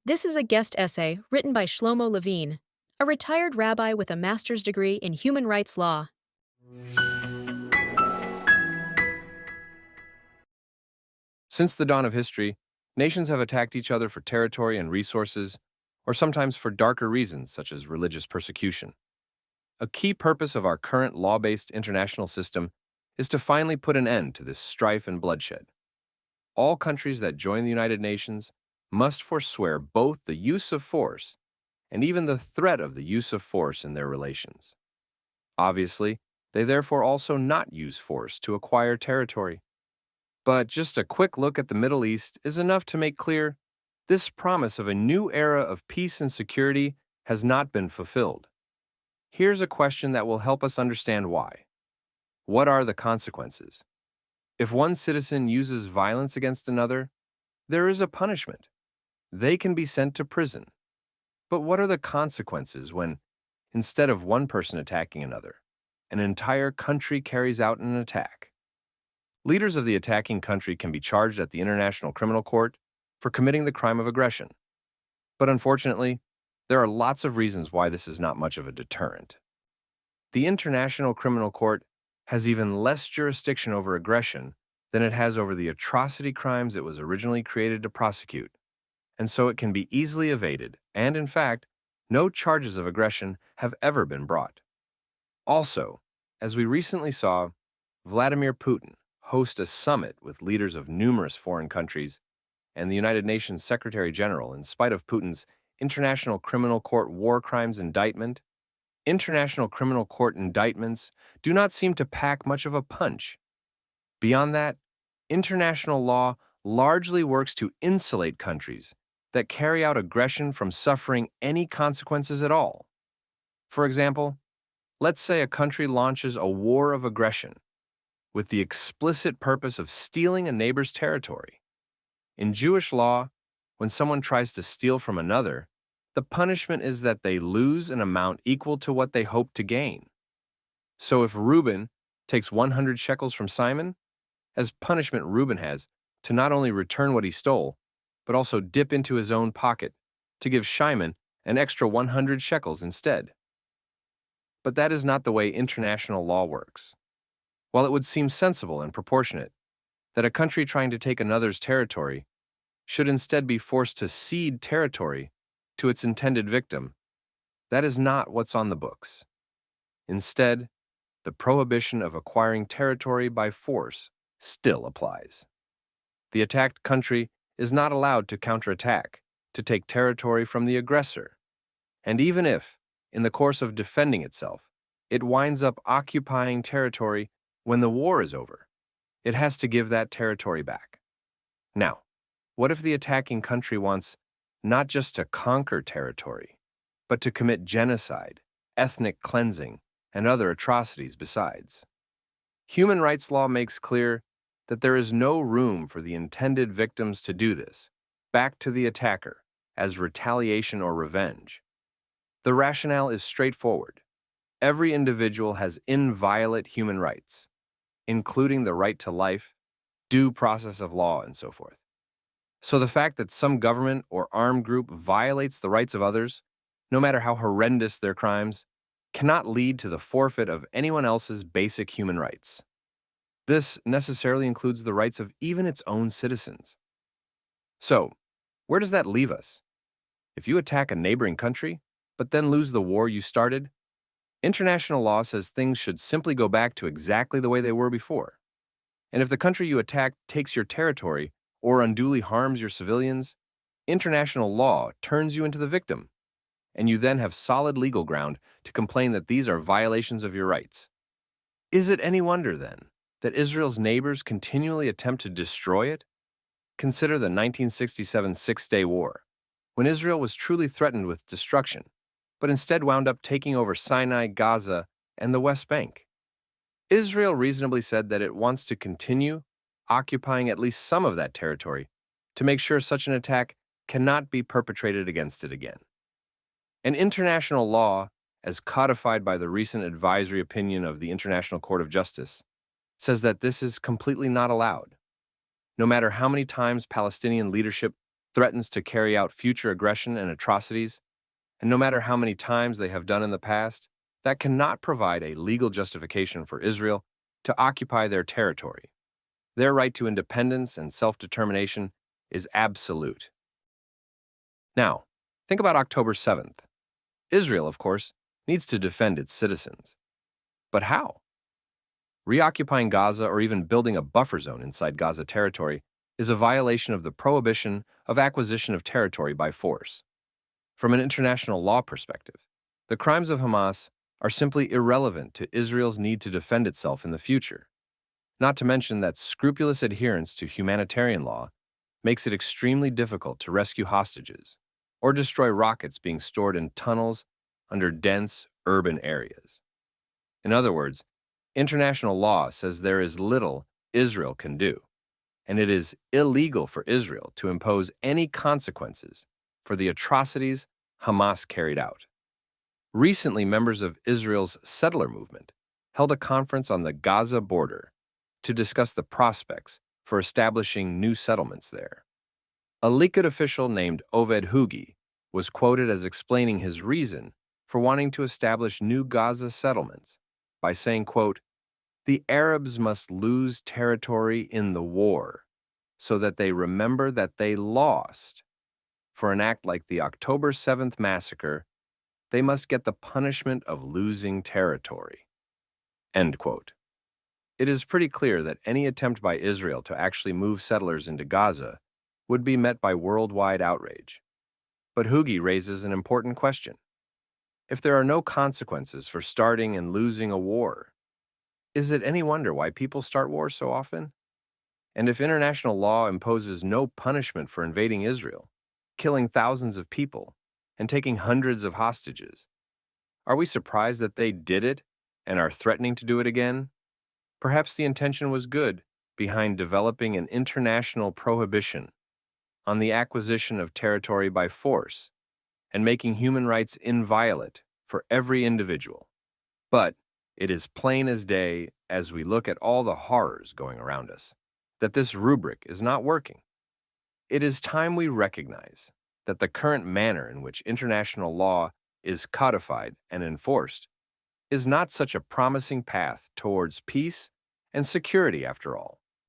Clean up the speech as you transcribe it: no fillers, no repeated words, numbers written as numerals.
This is a guest essay written by Shlomo Levine, a retired rabbi with a master's degree in human rights law. Since the dawn of history, nations have attacked each other for territory and resources, or sometimes for darker reasons such as religious persecution. A key purpose of our current law-based international system is to finally put an end to this strife and bloodshed. All countries that join the United Nations must forswear both the use of force and even the threat of the use of force in their relations. Obviously, they therefore also not use force to acquire territory. But just a quick look at the Middle East is enough to make clear this promise of a new era of peace and security has not been fulfilled. Here's a question that will help us understand why. What are the consequences? If one citizen uses violence against another, there is a punishment. They can be sent to prison. But what are the consequences when, instead of one person attacking another, an entire country carries out an attack? Leaders of the attacking country can be charged at the International Criminal Court for committing the crime of aggression. But unfortunately, there are lots of reasons why this is not much of a deterrent. The International Criminal Court has even less jurisdiction over aggression than it has over the atrocity crimes it was originally created to prosecute, and so it can be easily evaded, and in fact, no charges of aggression have ever been brought. Also, as we recently saw, Vladimir Putin host a summit with leaders of numerous foreign countries, and the United Nations Secretary General, in spite of Putin's International Criminal Court war crimes indictment, International Criminal Court indictments do not seem to pack much of a punch. Beyond that, international law largely works to insulate countries that carry out aggression from suffering any consequences at all. For example, let's say a country launches a war of aggression with the explicit purpose of stealing a neighbor's territory. In Jewish law, when someone tries to steal from another, the punishment is that they lose an amount equal to what they hope to gain. So if Reuben takes 100 shekels from Simon, as punishment Reuben has to not only return what he stole, but also dip into his own pocket to give Shimon an extra 100 shekels instead. But that is not the way international law works. While it would seem sensible and proportionate that a country trying to take another's territory should instead be forced to cede territory to its intended victim, that is not what's on the books. Instead, the prohibition of acquiring territory by force still applies. The attacked country is not allowed to counterattack, to take territory from the aggressor. And even if, in the course of defending itself, it winds up occupying territory when the war is over, it has to give that territory back. Now, what if the attacking country wants not just to conquer territory, but to commit genocide, ethnic cleansing, and other atrocities besides? Human rights law makes clear that there is no room for the intended victims to do this back to the attacker as retaliation or revenge. The rationale is straightforward. Every individual has inviolate human rights, including the right to life, due process of law, and so forth. So the fact that some government or armed group violates the rights of others, no matter how horrendous their crimes, cannot lead to the forfeit of anyone else's basic human rights. This necessarily includes the rights of even its own citizens. So, where does that leave us? If you attack a neighboring country, but then lose the war you started, international law says things should simply go back to exactly the way they were before. And if the country you attack takes your territory or unduly harms your civilians, international law turns you into the victim, and you then have solid legal ground to complain that these are violations of your rights. Is it any wonder, then, that Israel's neighbors continually attempt to destroy it? Consider the 1967 Six-Day War, when Israel was truly threatened with destruction, but instead wound up taking over Sinai, Gaza, and the West Bank. Israel reasonably said that it wants to continue occupying at least some of that territory to make sure such an attack cannot be perpetrated against it again. And international law, as codified by the recent advisory opinion of the International Court of Justice, says that this is completely not allowed. No matter how many times Palestinian leadership threatens to carry out future aggression and atrocities, and no matter how many times they have done in the past, that cannot provide a legal justification for Israel to occupy their territory. Their right to independence and self-determination is absolute. Now, think about October 7th. Israel, of course, needs to defend its citizens. But how? Reoccupying Gaza or even building a buffer zone inside Gaza territory is a violation of the prohibition of acquisition of territory by force. From an international law perspective, the crimes of Hamas are simply irrelevant to Israel's need to defend itself in the future. Not to mention that scrupulous adherence to humanitarian law makes it extremely difficult to rescue hostages or destroy rockets being stored in tunnels under dense urban areas. In other words, international law says there is little Israel can do, and it is illegal for Israel to impose any consequences for the atrocities Hamas carried out. Recently, members of Israel's settler movement held a conference on the Gaza border to discuss the prospects for establishing new settlements there. A Likud official named Oved Hugi was quoted as explaining his reason for wanting to establish new Gaza settlements by saying, quote, "The Arabs must lose territory in the war so that they remember that they lost. For an act like the October 7th massacre, they must get the punishment of losing territory." End quote. It is pretty clear that any attempt by Israel to actually move settlers into Gaza would be met by worldwide outrage. But Hugi raises an important question. If there are no consequences for starting and losing a war, is it any wonder why people start wars so often? And if international law imposes no punishment for invading Israel, killing thousands of people, and taking hundreds of hostages, are we surprised that they did it and are threatening to do it again? Perhaps the intention was good behind developing an international prohibition on the acquisition of territory by force and making human rights inviolate for every individual. But it is plain as day, as we look at all the horrors going around us, that this rubric is not working. It is time we recognize that the current manner in which international law is codified and enforced is not such a promising path towards peace and security after all.